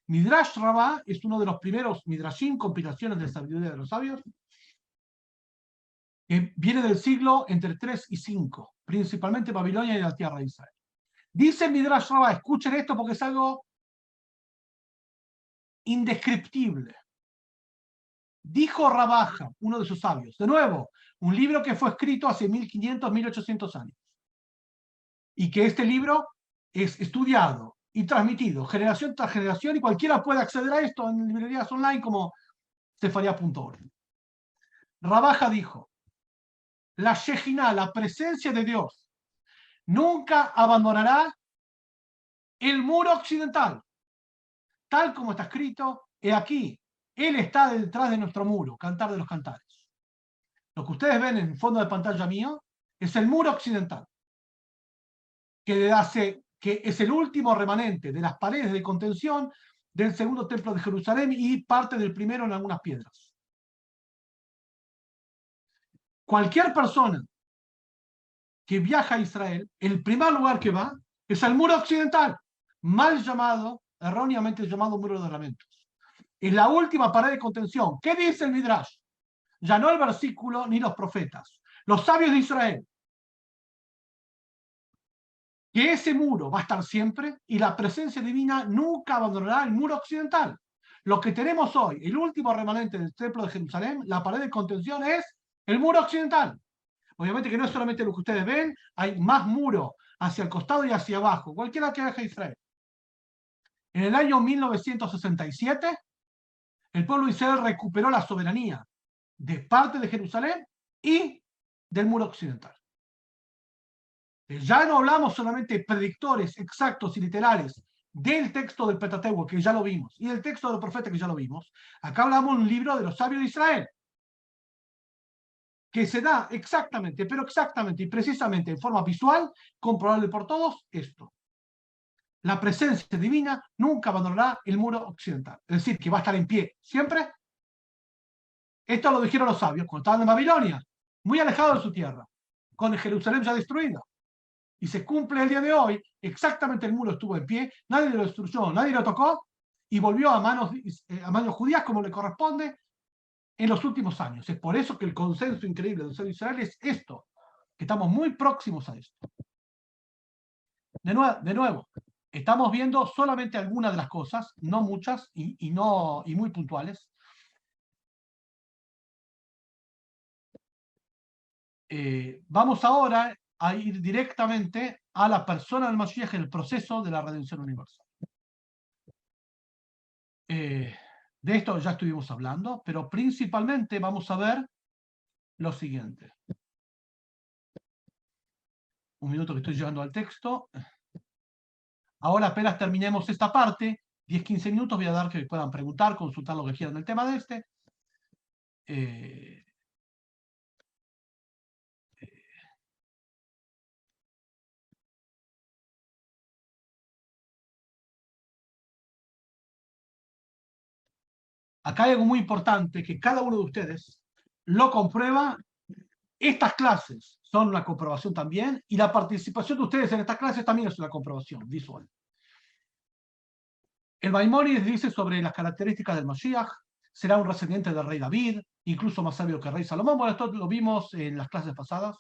Midrash Rabbah es uno de los primeros Midrashim, compilaciones de sabiduría de los sabios, que viene del siglo entre 3 y 5, principalmente Babilonia y la tierra de Israel. Dice Midrash Rabbah, escuchen esto porque es algo indescriptible. Dijo Rabaja, uno de sus sabios, de nuevo, un libro que fue escrito hace 1500, 1800 años, y que este libro es estudiado y transmitido generación tras generación, y cualquiera puede acceder a esto en librerías online como cefaria.org. Rabaja dijo, la Shejinah, la presencia de Dios, nunca abandonará el muro occidental, tal como está escrito, he aquí, Él está detrás de nuestro muro, Cantar de los Cantares. Lo que ustedes ven en el fondo de pantalla mío es el muro occidental, que es el último remanente de las paredes de contención del segundo templo de Jerusalén y parte del primero en algunas piedras. Cualquier persona que viaja a Israel, el primer lugar que va es al muro occidental, mal llamado, erróneamente llamado muro de lamentos. Es la última pared de contención. ¿Qué dice el Midrash? Ya no el versículo ni los profetas. Los sabios de Israel. Que ese muro va a estar siempre y la presencia divina nunca abandonará el muro occidental. Lo que tenemos hoy, el último remanente del templo de Jerusalén, la pared de contención es el muro occidental. Obviamente que no es solamente lo que ustedes ven, hay más muro hacia el costado y hacia abajo, cualquiera que viaje a Israel. En el año 1967, el pueblo de Israel recuperó la soberanía de parte de Jerusalén y del muro occidental. Ya no hablamos solamente de predictores exactos y literales del texto del Pentateuco, que ya lo vimos, y del texto de los profetas, que ya lo vimos. Acá hablamos de un libro de los sabios de Israel, que se da exactamente, pero exactamente y precisamente en forma visual, comprobable por todos, esto. La presencia divina nunca abandonará el muro occidental. Es decir, que va a estar en pie siempre. Esto lo dijeron los sabios cuando estaban en Babilonia, muy alejados de su tierra, con Jerusalén ya destruida. Y se cumple el día de hoy, exactamente el muro estuvo en pie, nadie lo destruyó, nadie lo tocó, y volvió a manos judías como le corresponde en los últimos años. Es por eso que el consenso increíble del ser de Israel es esto, que estamos muy próximos a esto. De nuevo, estamos viendo solamente algunas de las cosas, no muchas y muy puntuales. Vamos ahora a ir directamente a la persona del Mashiach en el proceso de la redención universal. De esto ya estuvimos hablando, pero principalmente vamos a ver lo siguiente. Un minuto que estoy llegando al texto. Ahora apenas terminemos esta parte, 10-15 minutos voy a dar que puedan preguntar, consultar lo que quieran del tema de este. Acá hay algo muy importante, que cada uno de ustedes lo comprueba. Estas clases son una comprobación también, y la participación de ustedes en estas clases también es una comprobación visual. El Maimónides dice sobre las características del Mashiach: será un descendiente del rey David, incluso más sabio que el rey Salomón. Bueno, esto lo vimos en las clases pasadas.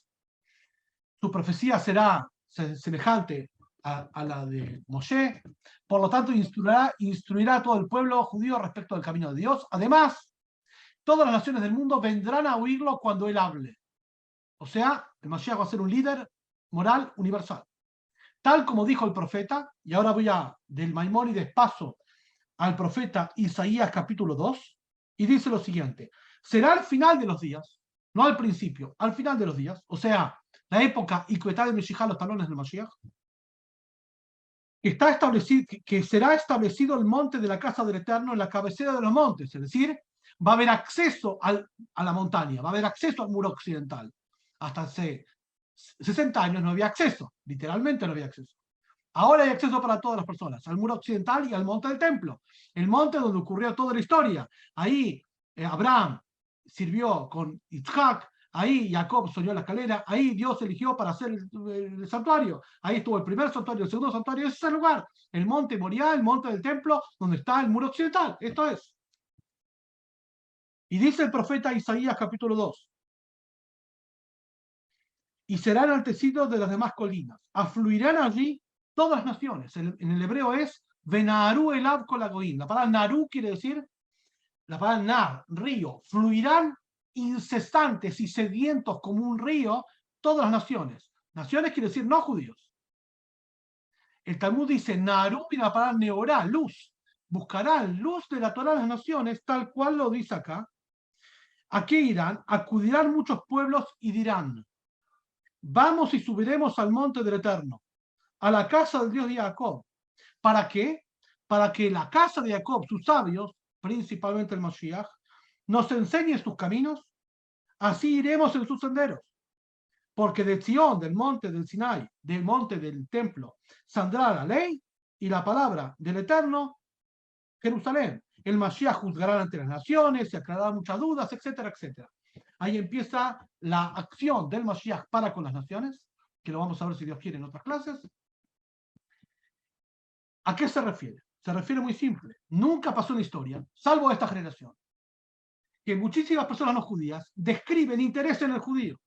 Su profecía será semejante a la de Moshe, por lo tanto instruirá a todo el pueblo judío respecto del camino de Dios. Además, todas las naciones del mundo vendrán a oírlo cuando él hable. O sea, el Mashiach va a ser un líder moral universal. Tal como dijo el profeta, y ahora voy del Maimónides paso al profeta Isaías capítulo 2, y dice lo siguiente: será al final de los días, no al principio, al final de los días, o sea, la época Iquetá de Meshijá, los talones del Mashiach, está establecido, que será establecido el monte de la casa del Eterno en la cabecera de los montes, es decir, va a haber acceso a la montaña, va a haber acceso al muro occidental. Hasta hace 60 años no había acceso, literalmente no había acceso. Ahora hay acceso para todas las personas, al muro occidental y al monte del templo, el monte donde ocurrió toda la historia. Ahí Abraham sirvió con Isaac, ahí Jacob soñó la escalera, ahí Dios eligió para hacer el santuario. Ahí estuvo el primer santuario, el segundo santuario. Ese es el lugar, el monte Moriah, el monte del templo, donde está el muro occidental. Esto es. Y dice el profeta Isaías capítulo 2: y será enaltecido de las demás colinas. Afluirán allí todas las naciones. En el hebreo es Venaru elab kol hagoyim. La palabra Naru quiere decir, la palabra Nar, río. Fluirán incesantes y sedientos como un río todas las naciones. Naciones quiere decir no judíos. El Talmud dice Naru, y la palabra Neorá, luz. Buscarán luz de la Torá de las naciones, tal cual lo dice acá. ¿A qué irán? Acudirán muchos pueblos y dirán: vamos y subiremos al monte del Eterno, a la casa del Dios de Jacob. ¿Para qué? Para que la casa de Jacob, sus sabios, principalmente el Mashiach, nos enseñe sus caminos, así iremos en sus senderos. Porque de Sion, del monte del Sinai, del monte del templo, saldrá la ley y la palabra del Eterno, Jerusalén. El Mashiach juzgará ante las naciones, se aclararán muchas dudas, etcétera, etcétera. Ahí empieza la acción del Mashiach para con las naciones, que lo vamos a ver si Dios quiere en otras clases. ¿A qué se refiere? Se refiere muy simple. Nunca pasó en la historia, salvo esta generación, que muchísimas personas no judías describen interés en el judío.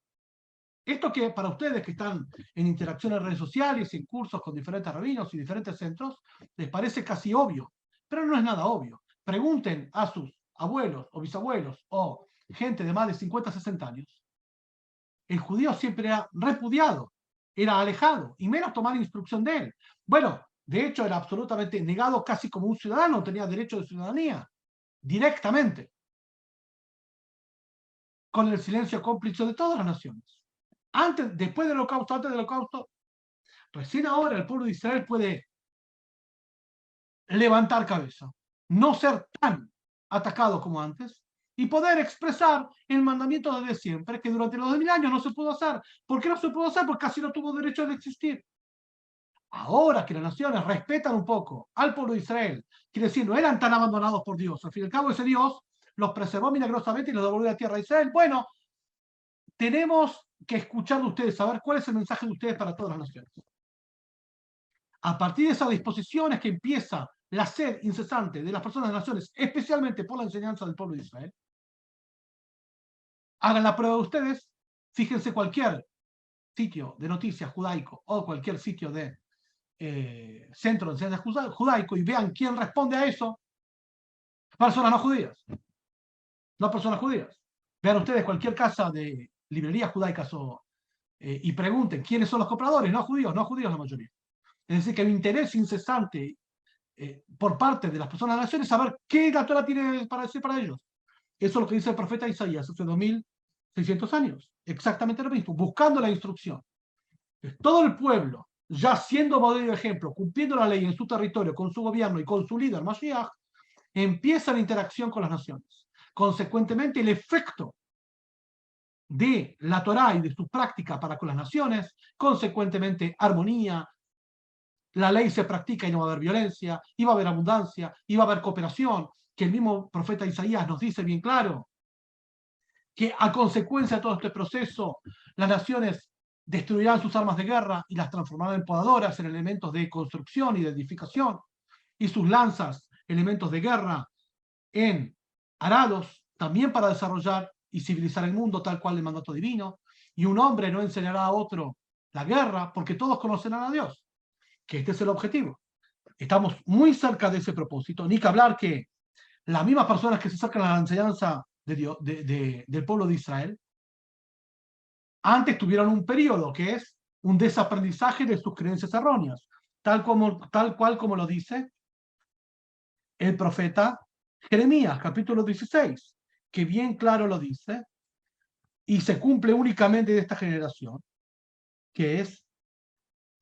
Esto que para ustedes que están en interacción en redes sociales, en cursos con diferentes rabinos y diferentes centros, les parece casi obvio, pero no es nada obvio. Pregunten a sus abuelos o bisabuelos o gente de más de 50, 60 años. El judío siempre era repudiado, era alejado, y menos tomar instrucción de él. Bueno, de hecho era absolutamente negado casi como un ciudadano, tenía derecho de ciudadanía, directamente, con el silencio cómplice de todas las naciones. Después del holocausto, antes del holocausto, recién ahora el pueblo de Israel puede levantar cabeza, no ser tan atacado como antes, y poder expresar el mandamiento desde siempre, que durante los 2000 años no se pudo hacer. ¿Por qué no se pudo hacer? Porque casi no tuvo derecho de existir. Ahora que las naciones respetan un poco al pueblo de Israel, quiere decir, no eran tan abandonados por Dios, al fin y al cabo ese Dios los preservó milagrosamente y los devolvió a la tierra de Israel. Bueno, tenemos que escuchar de ustedes, saber cuál es el mensaje de ustedes para todas las naciones. A partir de esas disposiciones que empieza la sed incesante de las personas de las naciones, especialmente por la enseñanza del pueblo de Israel, hagan la prueba de ustedes, fíjense cualquier sitio de noticias judaico o cualquier sitio de centro de enseñanza judaico y vean quién responde a eso. Personas no judías. No personas judías. Vean ustedes cualquier casa de librerías judaicas y pregunten quiénes son los compradores. No judíos la mayoría. Es decir, que el interés incesante por parte de las personas de la nación es saber qué la Torah tiene para decir para ellos. Eso es lo que dice el profeta Isaías hace 2600 años. Exactamente lo mismo, buscando la instrucción. Todo el pueblo, ya siendo modelo de ejemplo, cumpliendo la ley en su territorio, con su gobierno y con su líder, Mashiach, empieza la interacción con las naciones. Consecuentemente, el efecto de la Torá y de su práctica para con las naciones, consecuentemente, armonía, la ley se practica y no va a haber violencia, y va a haber abundancia, y va a haber cooperación, que el mismo profeta Isaías nos dice bien claro. que a consecuencia de todo este proceso, las naciones destruirán sus armas de guerra y las transformarán en podadoras, en elementos de construcción y de edificación, y sus lanzas, elementos de guerra, en arados, también para desarrollar y civilizar el mundo tal cual el mandato divino, y un hombre no enseñará a otro la guerra, porque todos conocerán a Dios, que este es el objetivo. Estamos muy cerca de ese propósito, ni que hablar que las mismas personas que se sacan a la enseñanza de Dios, del pueblo de Israel, antes tuvieron un periodo que es un desaprendizaje de sus creencias erróneas, tal cual como lo dice el profeta Jeremías, capítulo 16, que bien claro lo dice, y se cumple únicamente de esta generación, que es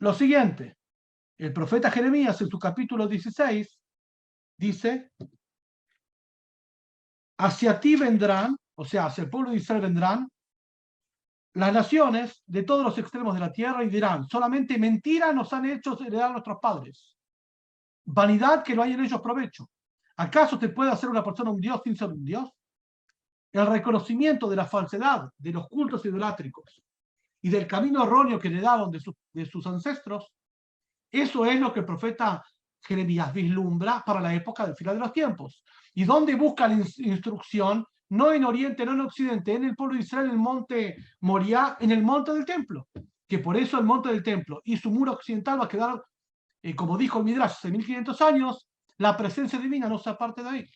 lo siguiente. El profeta Jeremías en su capítulo 16 dice, hacia ti vendrán, o sea, hacia el pueblo de Israel vendrán las naciones de todos los extremos de la tierra y dirán, solamente mentira nos han hecho heredar nuestros padres, vanidad que no hay en ellos provecho. ¿Acaso te puede hacer una persona un Dios sin ser un Dios? El reconocimiento de la falsedad de los cultos idolátricos y del camino erróneo que heredaron de sus ancestros, eso es lo que el profeta Jeremías vislumbra para la época del final de los tiempos. ¿Y dónde busca la instrucción? No en Oriente, no en Occidente, en el pueblo de Israel, en el monte Moriah, en el monte del templo. Que por eso el monte del templo y su muro occidental va a quedar, como dijo el Midrash, hace 1500 años, la presencia divina no se aparte de ahí.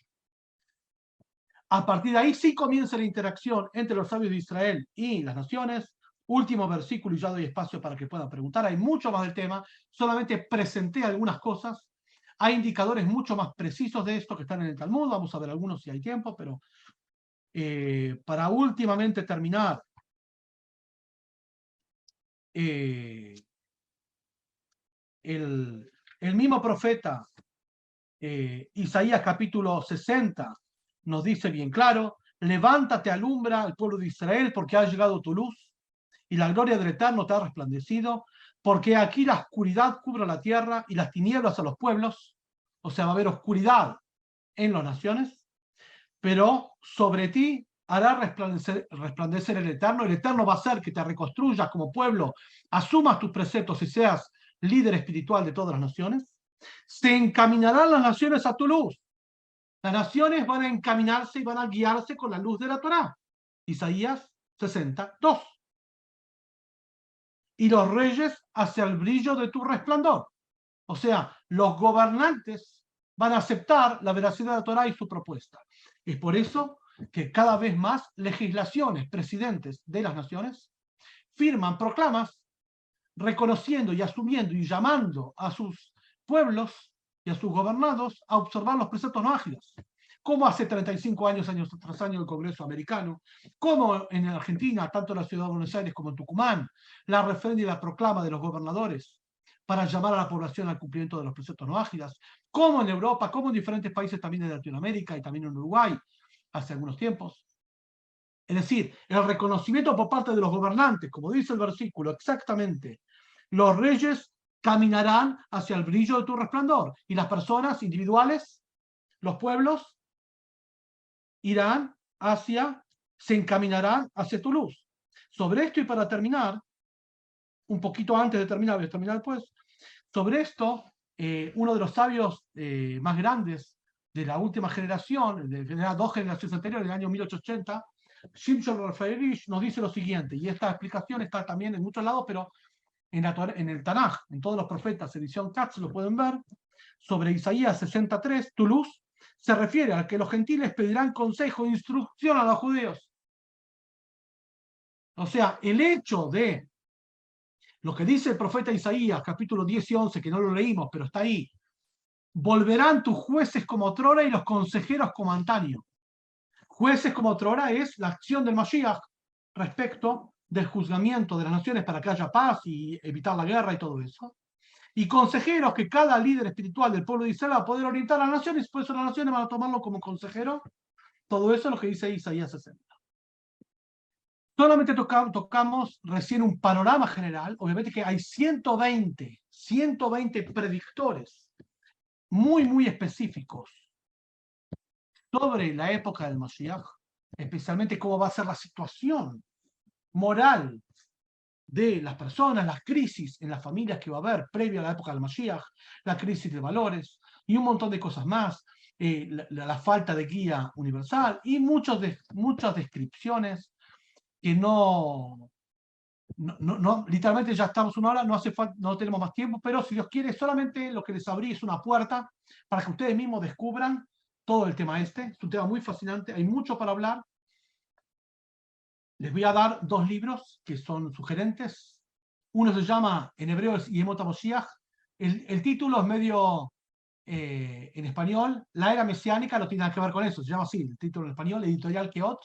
A partir de ahí sí comienza la interacción entre los sabios de Israel y las naciones. Último versículo y ya doy espacio para que puedan preguntar. Hay mucho más del tema. Solamente presenté algunas cosas. Hay indicadores mucho más precisos de esto que están en el Talmud. Vamos a ver algunos si hay tiempo, pero para últimamente terminar, el mismo profeta Isaías capítulo 60 nos dice bien claro, levántate, alumbra al pueblo de Israel porque ha llegado tu luz y la gloria del Eterno te ha resplandecido, porque aquí la oscuridad cubre la tierra y las tinieblas a los pueblos, o sea, va a haber oscuridad en las naciones, pero sobre ti hará resplandecer el Eterno va a hacer que te reconstruyas como pueblo, asumas tus preceptos y seas líder espiritual de todas las naciones, se encaminarán las naciones a tu luz. Las naciones van a encaminarse y van a guiarse con la luz de la Torá. Isaías 62. Y los reyes hacia el brillo de tu resplandor. O sea, los gobernantes van a aceptar la veracidad de la Torá y su propuesta. Es por eso que cada vez más legislaciones, presidentes de las naciones, firman proclamas reconociendo y asumiendo y llamando a sus pueblos y a sus gobernados a observar los preceptos noágidos, como hace 35 años, años tras año, el Congreso americano, como en Argentina, tanto en la ciudad de Buenos Aires como en Tucumán, la referenda y la proclama de los gobernadores para llamar a la población al cumplimiento de los preceptos noágidas, como en Europa, como en diferentes países también de Latinoamérica y también en Uruguay, hace algunos tiempos. Es decir, el reconocimiento por parte de los gobernantes, como dice el versículo, exactamente, los reyes caminarán hacia el brillo de tu resplandor y las personas individuales, los pueblos, se encaminarán hacia tu luz. Sobre esto y para terminar, un poquito antes de terminar, voy a terminar después, sobre esto, uno de los sabios más grandes de la última generación, de las dos generaciones anteriores, del año 1880, Shimshon Raphaelish nos dice lo siguiente, y esta explicación está también en muchos lados, pero en el Tanaj, en todos los profetas, edición Katz, lo pueden ver, sobre Isaías 63, tu luz, se refiere a que los gentiles pedirán consejo e instrucción a los judíos. O sea, el hecho de lo que dice el profeta Isaías, capítulo 10 y 11, que no lo leímos, pero está ahí, volverán tus jueces como otrora y los consejeros como antaño. Jueces como otrora es la acción del Mashiach respecto del juzgamiento de las naciones para que haya paz y evitar la guerra y todo eso. Y consejeros que cada líder espiritual del pueblo de Israel va a poder orientar a las naciones, por eso las naciones van a tomarlo como consejero. Todo eso es lo que dice Isaías 60. Solamente tocamos recién un panorama general. Obviamente que hay 120 predictores muy, muy específicos sobre la época del Mashiach, especialmente cómo va a ser la situación moral de las personas, las crisis en las familias que va a haber previo a la época del Mashiach, la crisis de valores y un montón de cosas más, la falta de guía universal y muchas descripciones que literalmente ya estamos una hora, no hace falta, no tenemos más tiempo, pero si Dios quiere, solamente lo que les abrí es una puerta para que ustedes mismos descubran todo el tema este. Es un tema muy fascinante, hay mucho para hablar. Les voy a dar 2 libros que son sugerentes. Uno se llama, en hebreo es Yemot HaMoshiach. El título es medio, en español, La Era Mesiánica, no tiene nada que ver con eso, se llama así, el título en español, editorial Keot,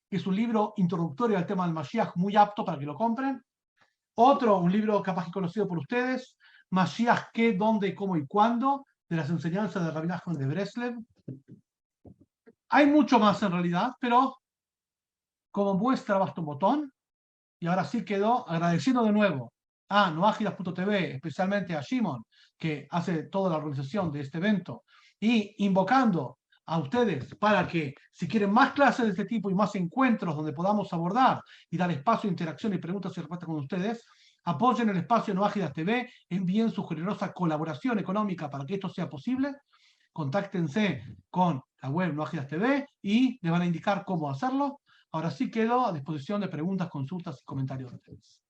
que es un libro introductorio al tema del Mashiach, muy apto para que lo compren. Otro, un libro capaz que conocido por ustedes, Mashiach, qué, dónde, cómo y cuándo, de las enseñanzas de Rabbi Nachman de Breslev. Hay mucho más en realidad, pero como muestra basta un botón. Y ahora sí quedó agradeciendo de nuevo a noagidas.tv, especialmente a Shimon, que hace toda la organización de este evento, y invocando a ustedes para que, si quieren más clases de este tipo y más encuentros donde podamos abordar y dar espacio, interacción y preguntas y respuestas con ustedes, apoyen el espacio Noágidas TV, envíen su generosa colaboración económica para que esto sea posible. Contáctense con la web Noágidas TV y les van a indicar cómo hacerlo. Ahora sí quedo a disposición de preguntas, consultas y comentarios de ustedes.